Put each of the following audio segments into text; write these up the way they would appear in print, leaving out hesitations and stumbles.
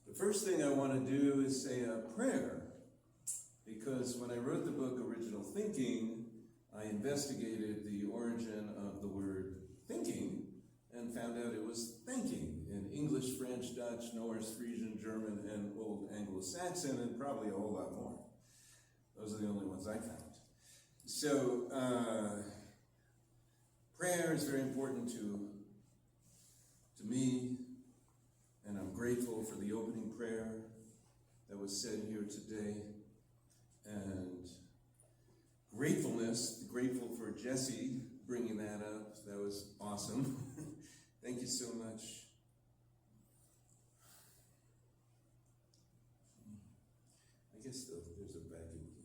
The first thing I want to do is say a prayer, because when I wrote the book Original Thinking, I investigated the origin of the word thinking and found out it was thanking in English, French, Dutch, Norse, Frisian, German, and Old Anglo-Saxon, and probably a whole lot more. Those are the only ones I found. So, prayer is very important to me, and I'm grateful for the opening prayer that was said here today. And grateful for Jesse bringing that up. That was awesome. Thank you so much. I guess there's a vacuum here.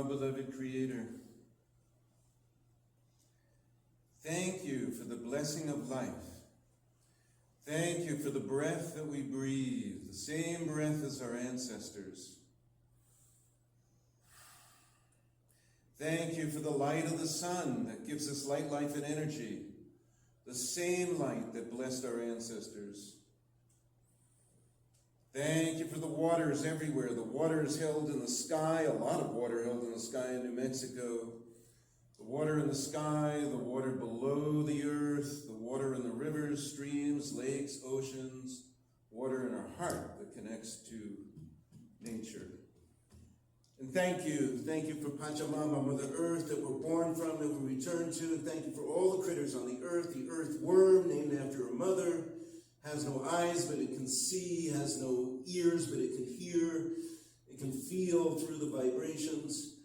Beloved Creator, thank you for the blessing of life. Thank you for the breath that we breathe, the same breath as our ancestors. Thank you for the light of the sun that gives us light, life, and energy, the same light that blessed our ancestors. Thank you for the waters everywhere. The water is held in the sky, a lot of water held in the sky in New Mexico. The water in the sky, the water below the earth, the water in the rivers, streams, lakes, oceans, water in our heart that connects to nature. And thank you for Pachamama, Mother Earth, that we're born from, that we return to. And thank you for all the critters on the earthworm, named after her mother. Has no eyes, but it can see, has no ears, but it can hear, it can feel through the vibrations.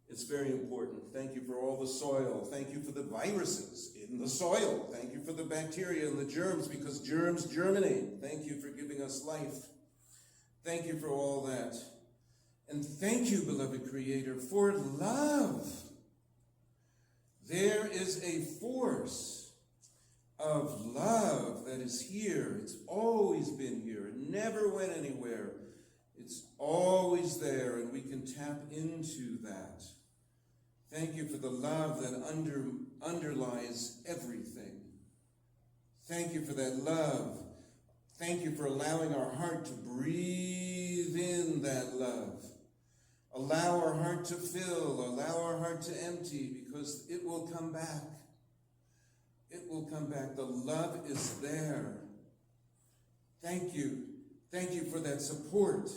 It's very important. Thank you for all the soil. Thank you for the viruses in the soil. Thank you for the bacteria and the germs, because germs germinate. Thank you for giving us life. Thank you for all that. And thank you, beloved Creator, for love. There is a force of love that is here. It's always been here. It never went anywhere. It's always there, and we can tap into that. Thank you for the love that underlies everything. Thank you for that love. Thank you for allowing our heart to breathe in that love. Allow our heart to fill. Allow our heart to empty, because it will come back. It will come back. The love is there. Thank you. Thank you for that support.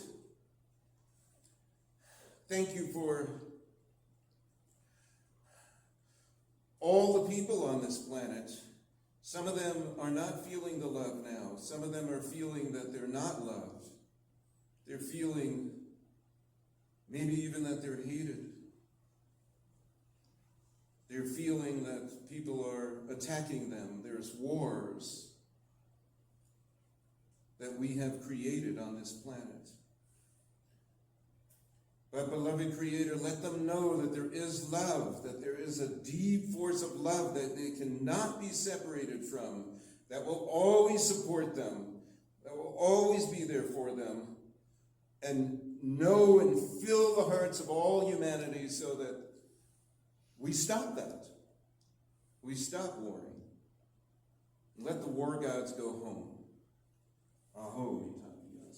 Thank you for all the people on this planet. Some of them are not feeling the love now. Some of them are feeling that they're not loved. They're feeling maybe even that they're hated. They're feeling that people are attacking them. There's wars that we have created on this planet. But, beloved Creator, let them know that there is love, that there is a deep force of love that they cannot be separated from, that will always support them, that will always be there for them, and know and fill the hearts of all humanity so that we stop that. We stop warring. Let the war gods go home. Aho, Itapias.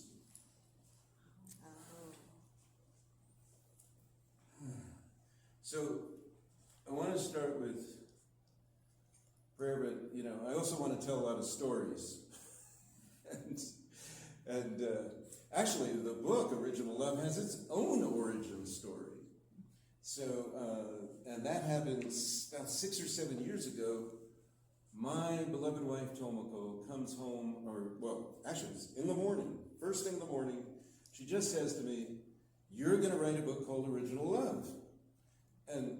So, I want to start with prayer, but, I also want to tell a lot of stories. and actually, the book, Original Love, has its own origin story. So, and that happened about 6 or 7 years ago. My beloved wife, Tomoko, comes home, actually, it's in the morning, first thing in the morning. She just says to me, "You're going to write a book called Original Love." And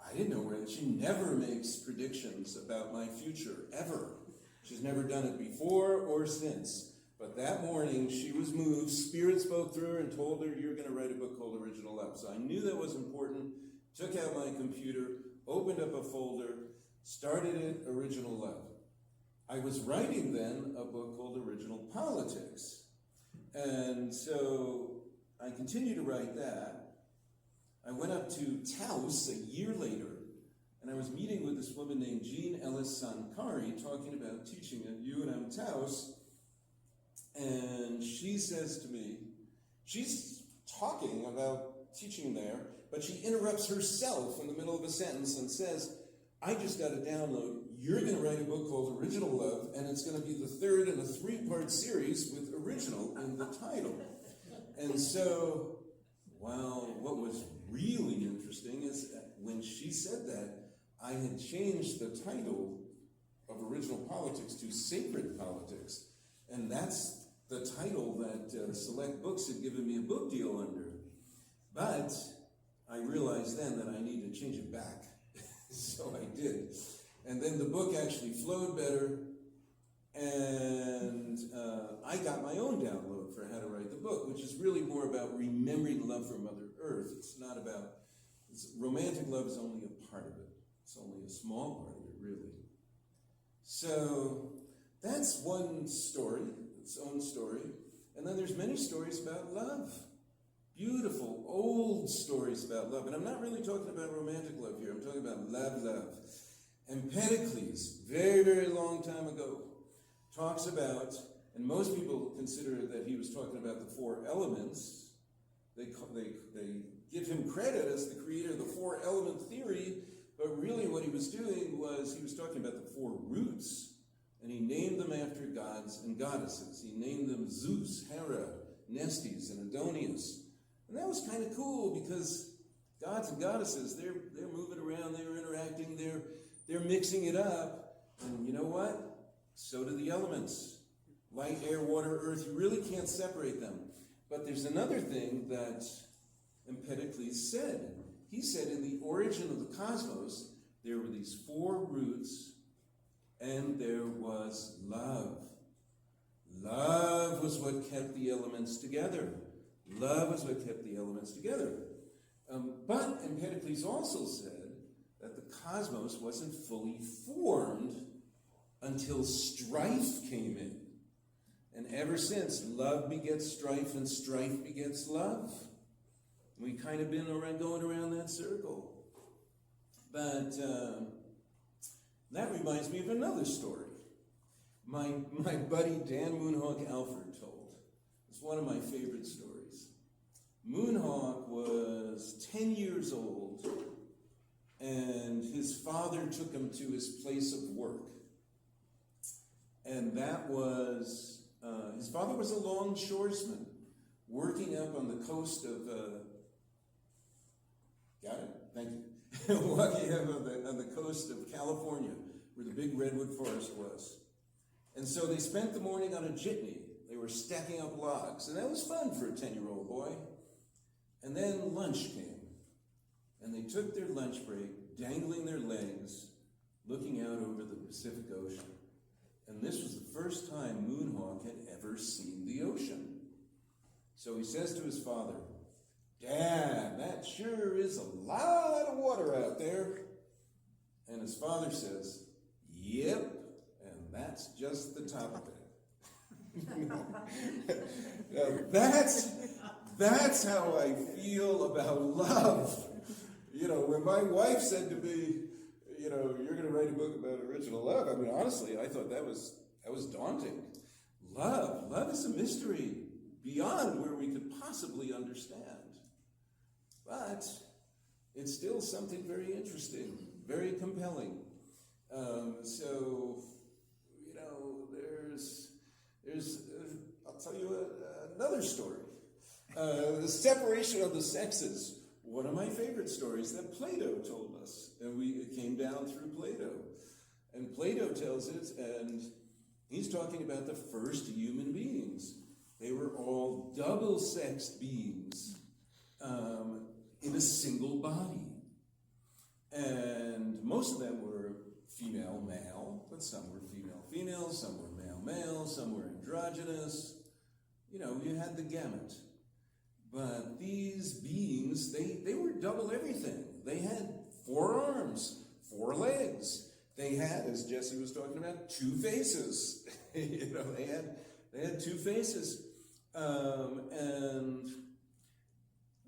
I didn't know where, she never makes predictions about my future, ever. She's never done it before or since. But that morning, she was moved. Spirit spoke through her and told her, "You're going to write a book called Original Love." So I knew that was important. Took out my computer, opened up a folder, started it, Original Love. I was writing then a book called Original Politics. And so I continued to write that. I went up to Taos a year later, and I was meeting with this woman named Jean Ellis Sankari, talking about teaching at UNM Taos. And she says to me, she's talking about teaching there, but she interrupts herself in the middle of a sentence and says, I just got a download. You're going to write a book called Original Love, and it's going to be the third in a 3-part series with original in the title. And so, well, what was really interesting is when she said that, I had changed the title of Original Politics to Sacred Politics. And that's the title that Select Books had given me a book deal under. But I realized then that I needed to change it back. So I did. And then the book actually flowed better, and I got my own download for how to write the book, which is really more about remembering love for Mother Earth. It's not about, romantic love is only a part of it. It's only a small part of it, really. So that's one story, its own story. And then there's many stories about love. Beautiful, old stories about love. And I'm not really talking about romantic love here. I'm talking about love. Empedocles, very, very long time ago, talks about, and most people consider that he was talking about the 4 elements. They give him credit as the creator of the 4-element theory, but really what he was doing was he was talking about the 4 roots, and he named them after gods and goddesses. He named them Zeus, Hera, Nestes, and Adonis. And that was kind of cool because gods and goddesses, they're moving around, they're interacting, they're mixing it up. And you know what? So do the elements. Light, air, water, earth, you really can't separate them. But there's another thing that Empedocles said. He said in the origin of the cosmos, there were these 4 roots, and there was love. Love was what kept the elements together. Love is what kept the elements together. But Empedocles also said that the cosmos wasn't fully formed until strife came in. And ever since, love begets strife and strife begets love. We've kind of been going around that circle. But that reminds me of another story. My buddy Dan Moonhawk Alford told. It's one of my favorite stories. Moonhawk was 10 years old, and his father took him to his place of work. And that was, his father was a longshoresman, working up on the coast of, got it? Thank you. Working up on the coast of California, where the big redwood forest was. And so they spent the morning on a jitney. They were stacking up logs, and that was fun for a 10-year-old boy. And then lunch came, and they took their lunch break, dangling their legs, looking out over the Pacific Ocean. And this was the first time Moonhawk had ever seen the ocean. So he says to his father, Dad, that sure is a lot of water out there. And his father says, Yep, and that's just the top of it. Now, that's how I feel about love. You know, when my wife said to me, you know, you're going to write a book about original love, I mean, honestly, I thought that was daunting. Love is a mystery beyond where we could possibly understand. But it's still something very interesting, very compelling. So, you know, there's I'll tell you another story. The separation of the sexes, one of my favorite stories that Plato told us. And it came down through Plato. And Plato tells it, and he's talking about the first human beings. They were all double-sexed beings in a single body. And most of them were female-male, but some were female-female, some were male-male, some were androgynous. You know, you had the gamut. But these beings, they were double everything. They had 4 arms, 4 legs. They had, as Jesse was talking about, 2 faces. You know, they had 2 faces. And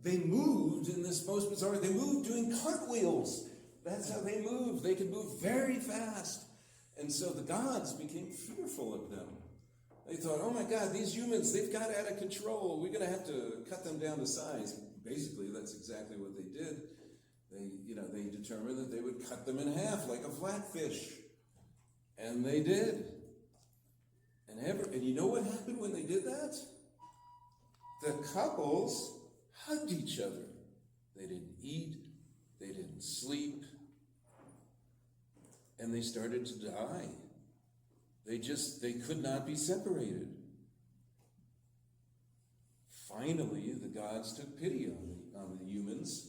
they moved in this most bizarre, they moved doing cartwheels. That's how they moved. They could move very fast. And so the gods became fearful of them. They thought, oh my God, these humans, they've got out of control. We're going to have to cut them down to size. Basically, that's exactly what they did. They determined that they would cut them in half like a flatfish. And they did. And you know what happened when they did that? The couples hugged each other. They didn't eat. They didn't sleep. And they started to die. They could not be separated. Finally, the gods took pity on the humans,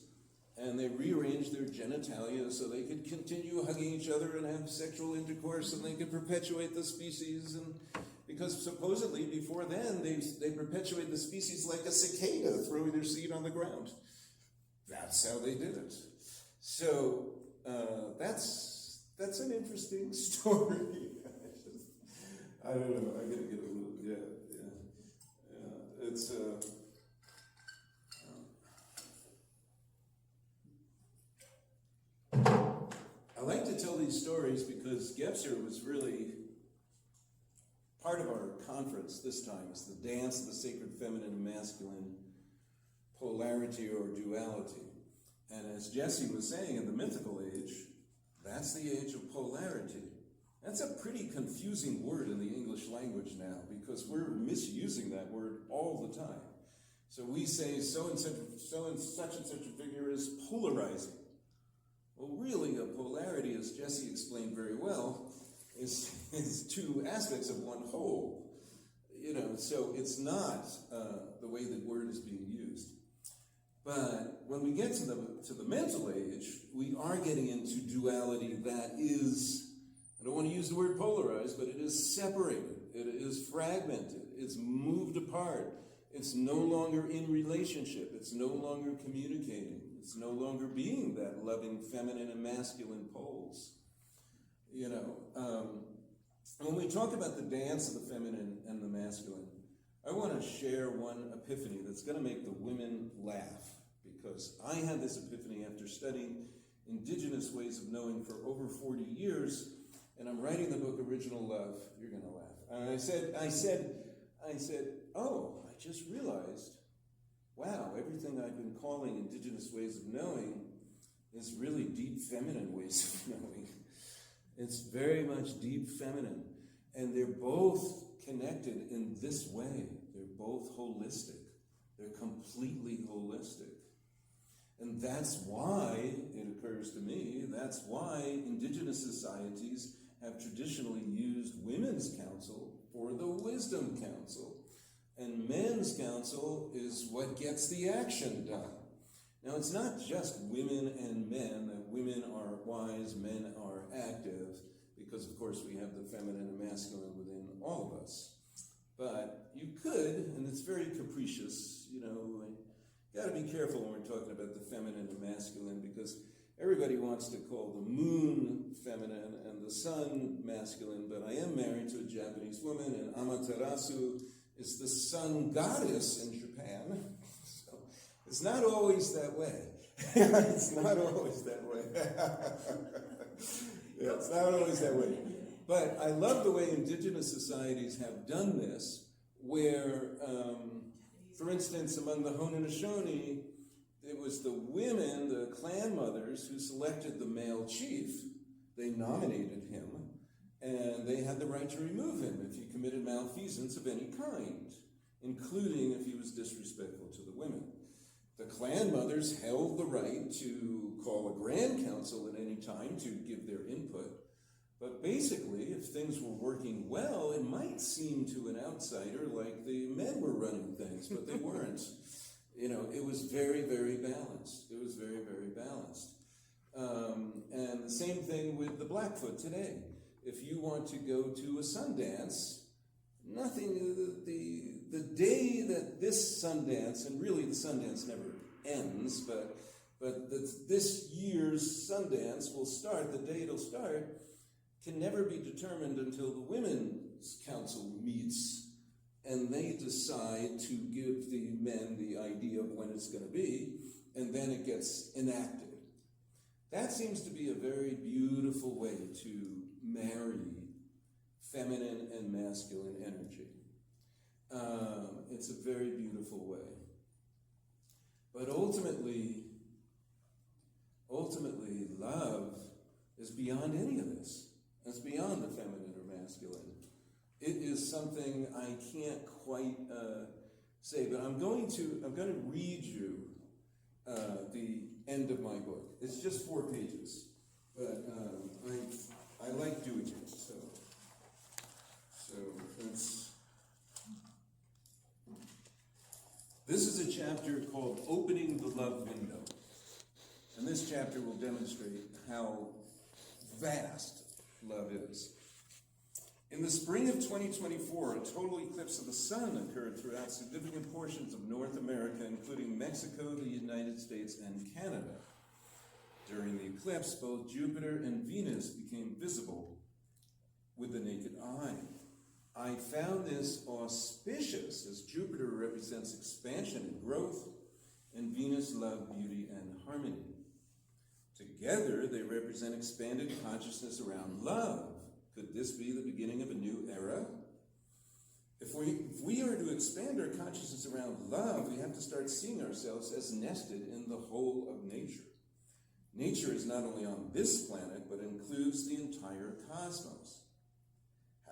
and they rearranged their genitalia so they could continue hugging each other and have sexual intercourse, and they could perpetuate the species. And because supposedly before then they perpetuated the species like a cicada throwing their seed on the ground. That's how they did it. So that's an interesting story. I don't know. I gotta get a little. Yeah. It's I like to tell these stories because Gebser was really part of our conference this time. It's the dance of the sacred feminine and masculine, polarity or duality. And as Jesse was saying, in the mythical age, that's the age of polarity. That's a pretty confusing word in the English language now because we're misusing that word all the time. So we say so and such a figure is polarizing. Well, really, a polarity, as Jesse explained very well, is two aspects of one whole. So it's not the way the word is being used. But when we get to the mental age, we are getting into duality that is, I don't want to use the word polarized, but it is separated, it is fragmented, it's moved apart, it's no longer in relationship, it's no longer communicating, it's no longer being that loving feminine and masculine poles. When we talk about the dance of the feminine and the masculine, I want to share one epiphany that's going to make the women laugh, because I had this epiphany after studying indigenous ways of knowing for over 40 years. And I'm writing the book, Original Love. You're going to laugh. And I said, oh, I just realized, wow, everything I've been calling indigenous ways of knowing is really deep feminine ways of knowing. It's very much deep feminine. And they're both connected in this way. They're both holistic. They're completely holistic. And that's why, it occurs to me, that's why indigenous societies have traditionally used women's counsel for the wisdom counsel. And men's counsel is what gets the action done. Now, it's not just women and men, that women are wise, men are active, because, of course, we have the feminine and masculine within all of us. But you could, and it's very capricious, got to be careful when we're talking about the feminine and masculine, because everybody wants to call the moon feminine and the sun masculine, but I am married to a Japanese woman, and Amaterasu is the sun goddess in Japan. So it's not always that way. It's not always that way. Yeah, it's not always that way. But I love the way indigenous societies have done this, where, for instance, among the Haudenosaunee, it was the women, the clan mothers, who selected the male chief. They nominated him, and they had the right to remove him if he committed malfeasance of any kind, including if he was disrespectful to the women. The clan mothers held the right to call a grand council at any time to give their input. But basically, if things were working well, it might seem to an outsider like the men were running things, but they weren't. It was very, very balanced. It was very, very balanced. And the same thing with the Blackfoot today. If you want to go to a Sundance, the day that this Sundance, and really the Sundance never ends, but this year's Sundance will start, the day it'll start, can never be determined until the Women's Council meets and they decide to give the men the idea of when it's going to be, and then it gets enacted. That seems to be a very beautiful way to marry feminine and masculine energy. It's a very beautiful way. But ultimately, love is beyond any of this. It's beyond the feminine or masculine. It is something I can't quite say, but I'm going to read you the end of my book. It's just 4 pages, but I like doing it. So let's. This is a chapter called "Opening the Love Window," and this chapter will demonstrate how vast love is. In the spring of 2024, a total eclipse of the sun occurred throughout significant portions of North America, including Mexico, the United States, and Canada. During the eclipse, both Jupiter and Venus became visible with the naked eye. I found this auspicious, as Jupiter represents expansion and growth, and Venus love, beauty, and harmony. Together, they represent expanded consciousness around love. Could this be the beginning of a new era? If we are to expand our consciousness around love, we have to start seeing ourselves as nested in the whole of nature. Nature is not only on this planet, but includes the entire cosmos.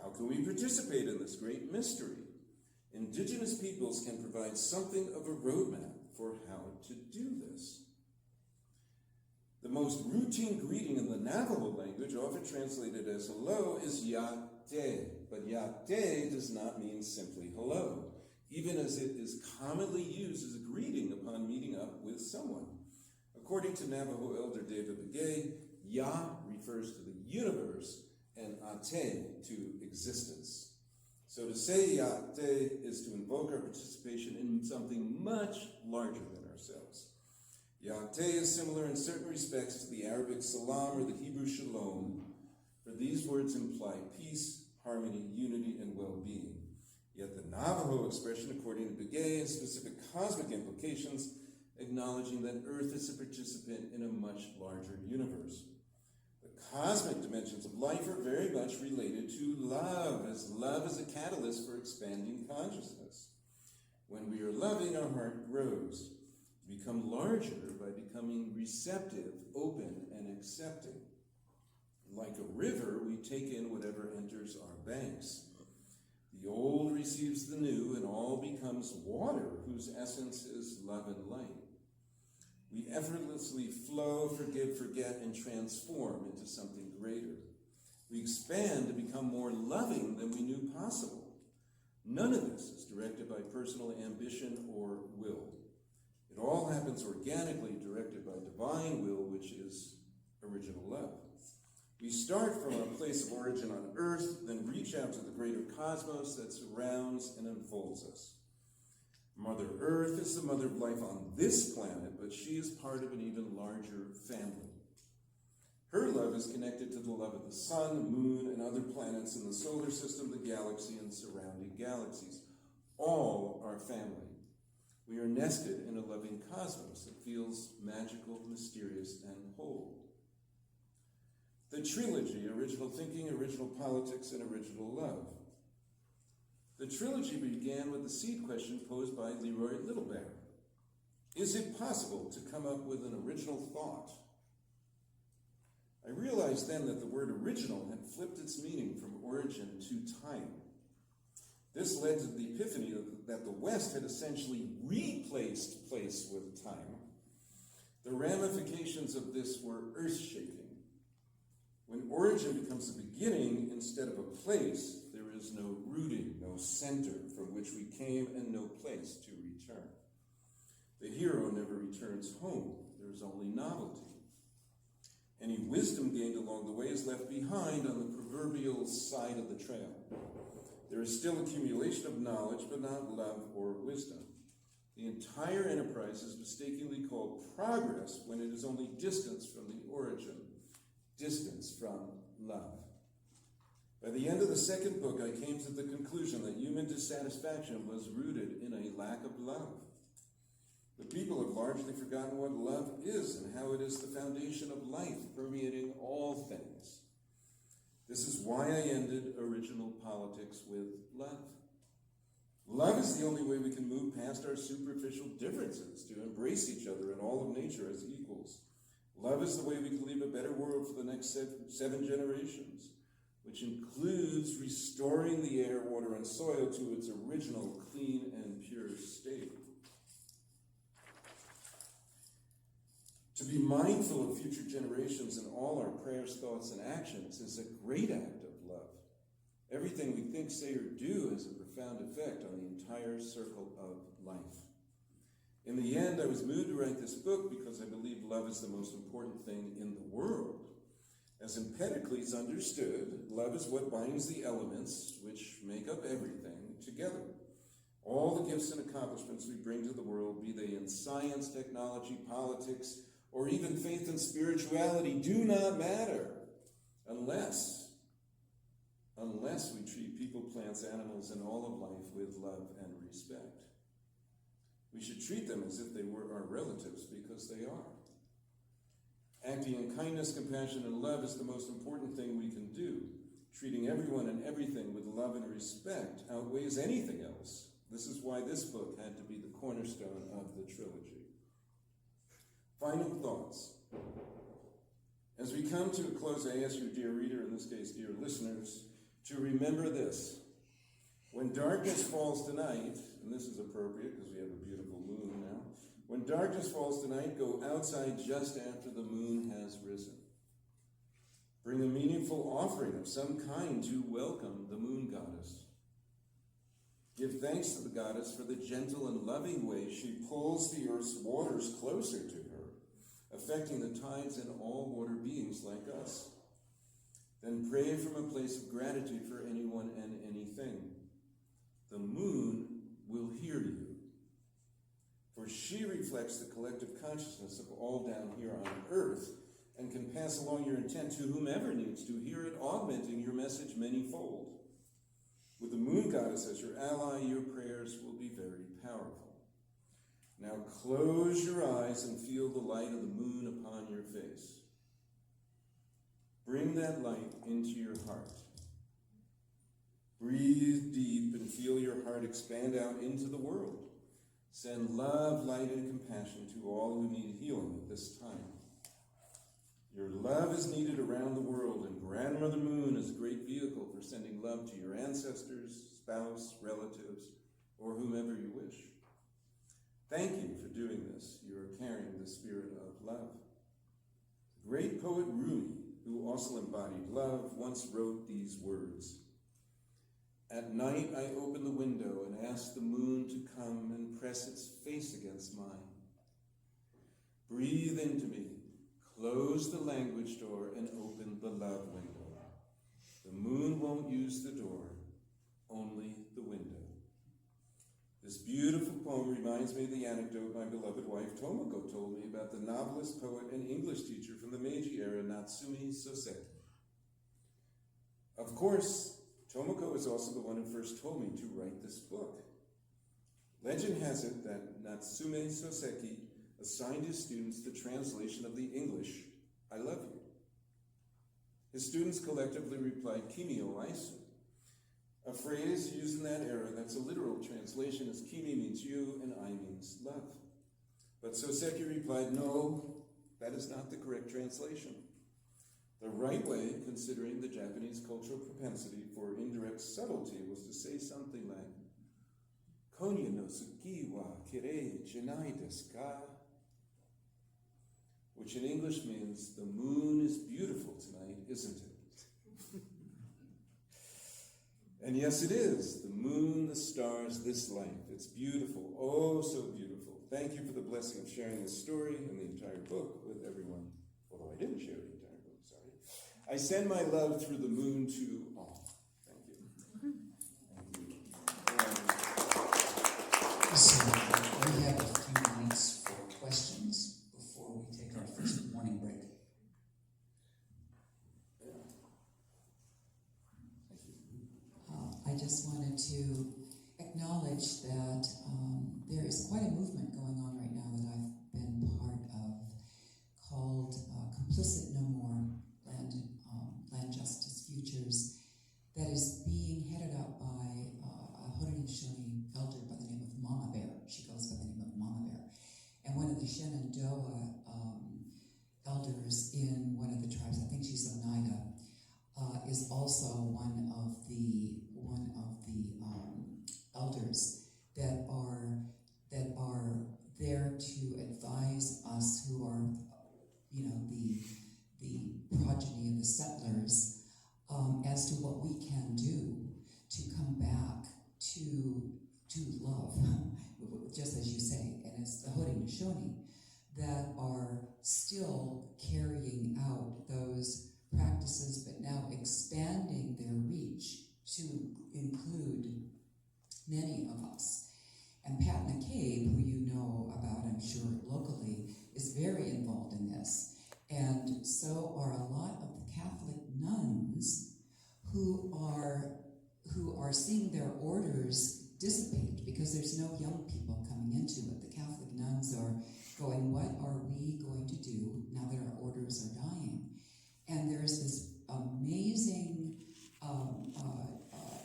How can we participate in this great mystery? Indigenous peoples can provide something of a roadmap for how to do this. The most routine greeting in the Navajo language, often translated as hello, is yate. But yate does not mean simply hello, even as it is commonly used as a greeting upon meeting up with someone. According to Navajo elder David Begay, Ya refers to the universe and Ate to existence. So to say Yate is to invoke our participation in something much larger than ourselves. Yate is similar in certain respects to the Arabic salam or the Hebrew shalom, for these words imply peace, harmony, unity, and well-being. Yet the Navajo expression, according to Begay, has specific cosmic implications, acknowledging that Earth is a participant in a much larger universe. The cosmic dimensions of life are very much related to love, as love is a catalyst for expanding consciousness. When we are loving, our heart grows. We become larger by becoming receptive, open, and accepting. Like a river, we take in whatever enters our banks. The old receives the new, and all becomes water, whose essence is love and light. We effortlessly flow, forgive, forget, and transform into something greater. We expand to become more loving than we knew possible. None of this is directed by personal ambition or will. It all happens organically, directed by divine will, which is original love. We start from a place of origin on Earth, then reach out to the greater cosmos that surrounds and unfolds us. Mother Earth is the mother of life on this planet, but she is part of an even larger family. Her love is connected to the love of the sun, moon, and other planets in the solar system, the galaxy, and surrounding galaxies. All are family. We are nested in a loving cosmos that feels magical, mysterious, and whole. The trilogy, original thinking, original politics, and original love. The trilogy began with the seed question posed by Leroy Littlebear. Is it possible to come up with an original thought? I realized then that the word original had flipped its meaning from origin to time. This led to the epiphany that the West had essentially replaced place with time. The ramifications of this were earth-shaking. When origin becomes the beginning instead of a place, there is no rooting, no center from which we came, and no place to return. The hero never returns home. There is only novelty. Any wisdom gained along the way is left behind on the proverbial side of the trail. There is still accumulation of knowledge, but not love or wisdom. The entire enterprise is mistakenly called progress when it is only distance from the origin, distance from love. By the end of the second book, I came to the conclusion that human dissatisfaction was rooted in a lack of love. The people have largely forgotten what love is and how it is the foundation of life, permeating all things. This is why I ended original politics with love. Love is the only way we can move past our superficial differences to embrace each other and all of nature as equals. Love is the way we can leave a better world for the next 7 generations, which includes restoring the air, water, and soil to its original clean and pure state. To be mindful of future generations in all our prayers, thoughts, and actions is a great act of love. Everything we think, say, or do has a profound effect on the entire circle of life. In the end, I was moved to write this book because I believe love is the most important thing in the world. As Empedocles understood, love is what binds the elements, which make up everything, together. All the gifts and accomplishments we bring to the world, be they in science, technology, politics, or even faith and spirituality, do not matter unless we treat people, plants, animals, and all of life with love and respect. We should treat them as if they were our relatives, because they are. Acting in kindness, compassion, and love is the most important thing we can do. Treating everyone and everything with love and respect outweighs anything else. This is why this book had to be the cornerstone of the trilogy. Final thoughts. As we come to a close, I ask you, dear reader, in this case, dear listeners, to remember this. When darkness falls tonight, and this is appropriate because we have a beautiful moon now, when darkness falls tonight, go outside just after the moon has risen. Bring a meaningful offering of some kind to welcome the moon goddess. Give thanks to the goddess for the gentle and loving way she pulls the earth's waters closer to her, affecting the tides and all water beings like us. Then pray from a place of gratitude for anyone and anything. The moon will hear you, for she reflects the collective consciousness of all down here on earth and can pass along your intent to whomever needs to hear it, augmenting your message manyfold. With the moon goddess as your ally, your prayers will be very powerful. Now close your eyes and feel the light of the moon upon your face. Bring that light into your heart. Breathe deep and feel your heart expand out into the world. Send love, light, and compassion to all who need healing at this time. Your love is needed around the world, and Grandmother Moon is a great vehicle for sending love to your ancestors, spouse, relatives, or whomever you wish. Thank you for doing this. You are carrying the spirit of love. The great poet Rumi, who also embodied love, once wrote these words. At night I open the window and ask the moon to come and press its face against mine. Breathe into me, close the language door, and open the love window. The moon won't use the door, only the window. This beautiful poem reminds me of the anecdote my beloved wife Tomoko told me about the novelist, poet, and English teacher from the Meiji era, Natsume Soseki. Of course, Tomoko is also the one who first told me to write this book. Legend has it that Natsume Soseki assigned his students the translation of the English, I love you. His students collectively replied, Kimi o aisu, a phrase used in that era that's a literal translation as Kimi means you and I means love. But Soseki replied, no, that is not the correct translation. The right way, considering the Japanese cultural propensity for indirect subtlety, was to say something like, Konya no suki wa kirei janai desu ka? Which in English means, the moon is beautiful tonight, isn't it? And yes, it is. The moon, the stars, this life. It's beautiful, oh so beautiful. Thank you for the blessing of sharing this story and the entire book with everyone. Although I didn't share the entire book, sorry. I send my love through the moon to all. Thank you. Thank you. So we have a few minutes for questions before we take our first morning break. quite a movement going on right now that I've been part of called Complicit No More Land Justice Futures, that is being headed up by a Haudenosaunee elder by the name of Mama Bear. She goes by the name of Mama Bear. And one of the Shenandoah elders in one of the tribes, I think she's Oneida, is also one of the elders that are there to advise us who are, the progeny of the settlers, as to what we can do to come back to love, just as you say, and it's the Haudenosaunee that are still carrying out those practices, but now expanding their reach to include many of us. And Pat McCabe, who you know about, I'm sure, locally, is very involved in this. And so are a lot of the Catholic nuns who are seeing their orders dissipate because there's no young people coming into it. The Catholic nuns are going, what are we going to do now that our orders are dying? And there's this amazing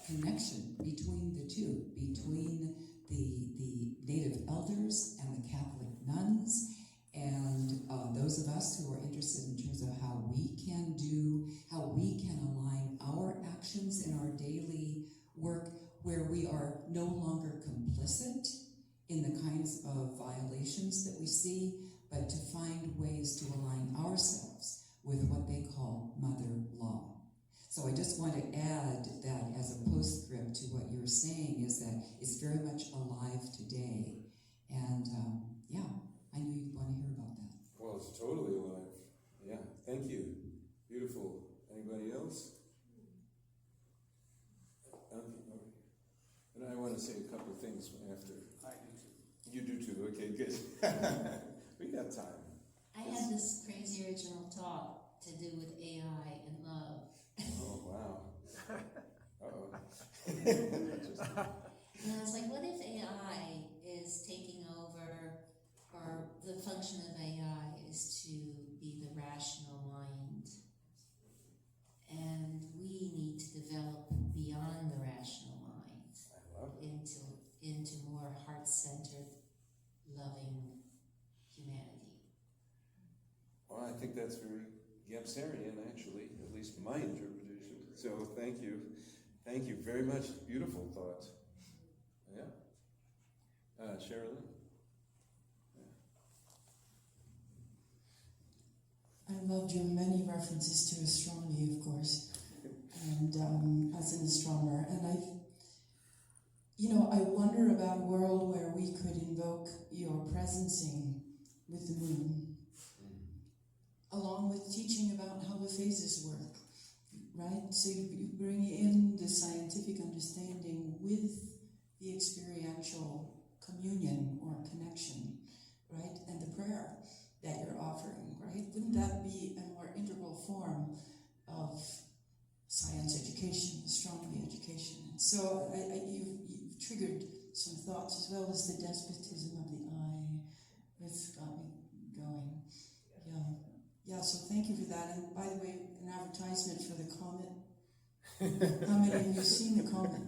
connection between the two, between the native elders and the Catholic nuns, and those of us who are interested in terms of how we can align our actions in our daily work where we are no longer complicit in the kinds of violations that we see, but to find ways to align ourselves with what they call mother law. So I just want to add that as a postscript to what you're saying, is that it's very much alive today. And I knew you'd want to hear about that. Well, it's totally alive. Yeah, thank you. Beautiful. Anybody else? And I want to say a couple of things after. I do too. You do too. Okay, good. We got time. I had this crazy original talk to do with AI and love. Oh, wow. Uh-oh. And I was like, what if AI is taking over, or the function of AI is to be the rational mind, and we need to develop beyond the rational mind I love it. into more heart-centered, loving humanity. Well, I think that's very Gabsarian, actually, at least my interpretation. So thank you. Thank you very much. Beautiful thought. Yeah. Sherilyn? I loved your many references to astronomy, of course, and as an astronomer. And I wonder about a world where we could invoke your presencing with the moon, along with teaching about how the phases work, right? So you bring in the scientific understanding with the experiential communion or connection, right? And the prayer that you're offering, right? Wouldn't that be a more integral form of science education, astronomy education? And so you've triggered some thoughts, as well as the despotism of the eye. It's got me going. Yeah, so thank you for that. And by the way, an advertisement for the comet. How many of you have seen the comet?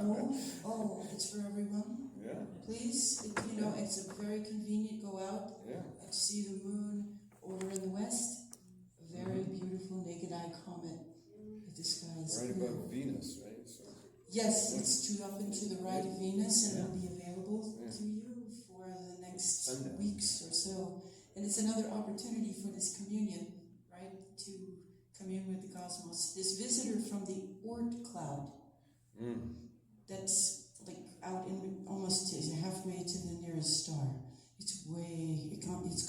No? Oh, it's for everyone? Yeah. Please, it's a very convenient, go out and see the moon over in the west. A very beautiful naked eye comet with the skies. Right above Venus, right? So. Yes, it's up and to the right of Venus, and it'll be available to you for the next weeks or so. And it's another opportunity for this communion, right? To commune with the cosmos. This visitor from the Oort cloud, that's like out in almost halfway to the nearest star. It's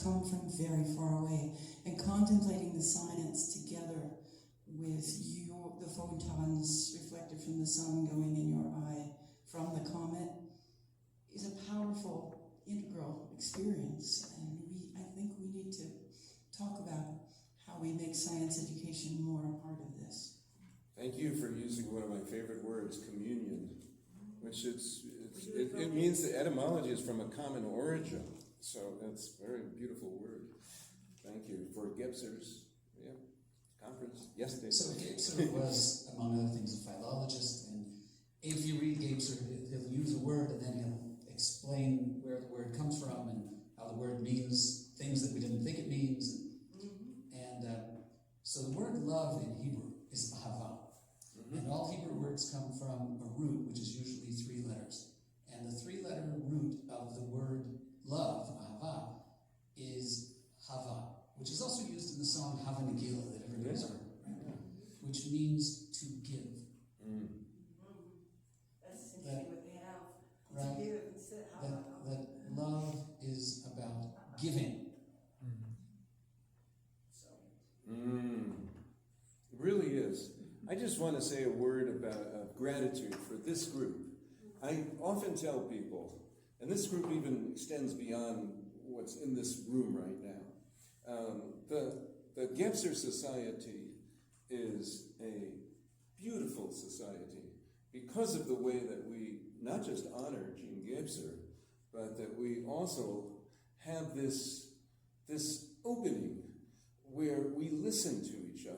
come from very far away. And contemplating the science together with the photons reflected from the sun going in your eye from the comet is a powerful, integral experience. And I think we need to talk about how we make science education more a part of this. Thank you for using one of my favorite words, communion, which it's It means the etymology is from a common origin. So that's a very beautiful word. Thank you. For Gebser's conference yesterday. So Gebser was, among other things, a philologist, and if you read Gebser, he'll use a word and then he'll explain where the word comes from and how the word means things that we didn't think it means. And so the word love in Hebrew is ahava. And all Hebrew words come from a root, which is usually 3 letters. And the 3-letter root of the word love, ahava, is hava, which is also used in the song Hava Nagila that everybody's heard, right? Which means to give. That's essentially what they have. Right. To give instead of That love is about giving. It really is. I just want to say a word about gratitude for this group. I often tell people, and this group even extends beyond what's in this room right now, the Gebser Society is a beautiful society because of the way that we not just honor Jean Gebser, but that we also have this opening where we listen to each other.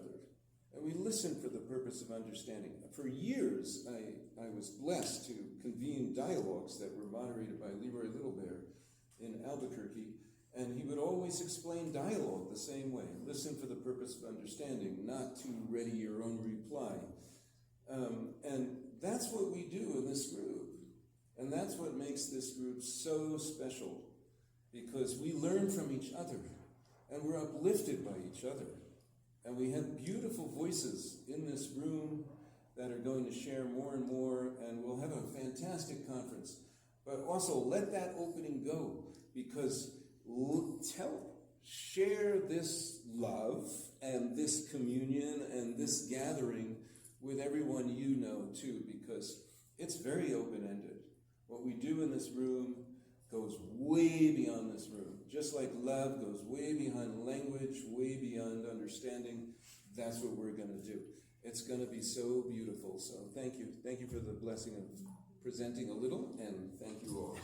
And we listen for the purpose of understanding. For years, I was blessed to convene dialogues that were moderated by Leroy Littlebear in Albuquerque, and he would always explain dialogue the same way. Listen for the purpose of understanding, not to ready your own reply. And that's what we do in this group. And that's what makes this group so special, because we learn from each other, and we're uplifted by each other. And we have beautiful voices in this room that are going to share more and more, and we'll have a fantastic conference. But also let that opening go, because share this love and this communion and this gathering with everyone you know too, because it's very open-ended. What we do in this room goes way beyond this room. Just like love goes way beyond language, way beyond understanding, that's what we're going to do. It's going to be so beautiful. So thank you. Thank you for the blessing of presenting a little, and thank you all.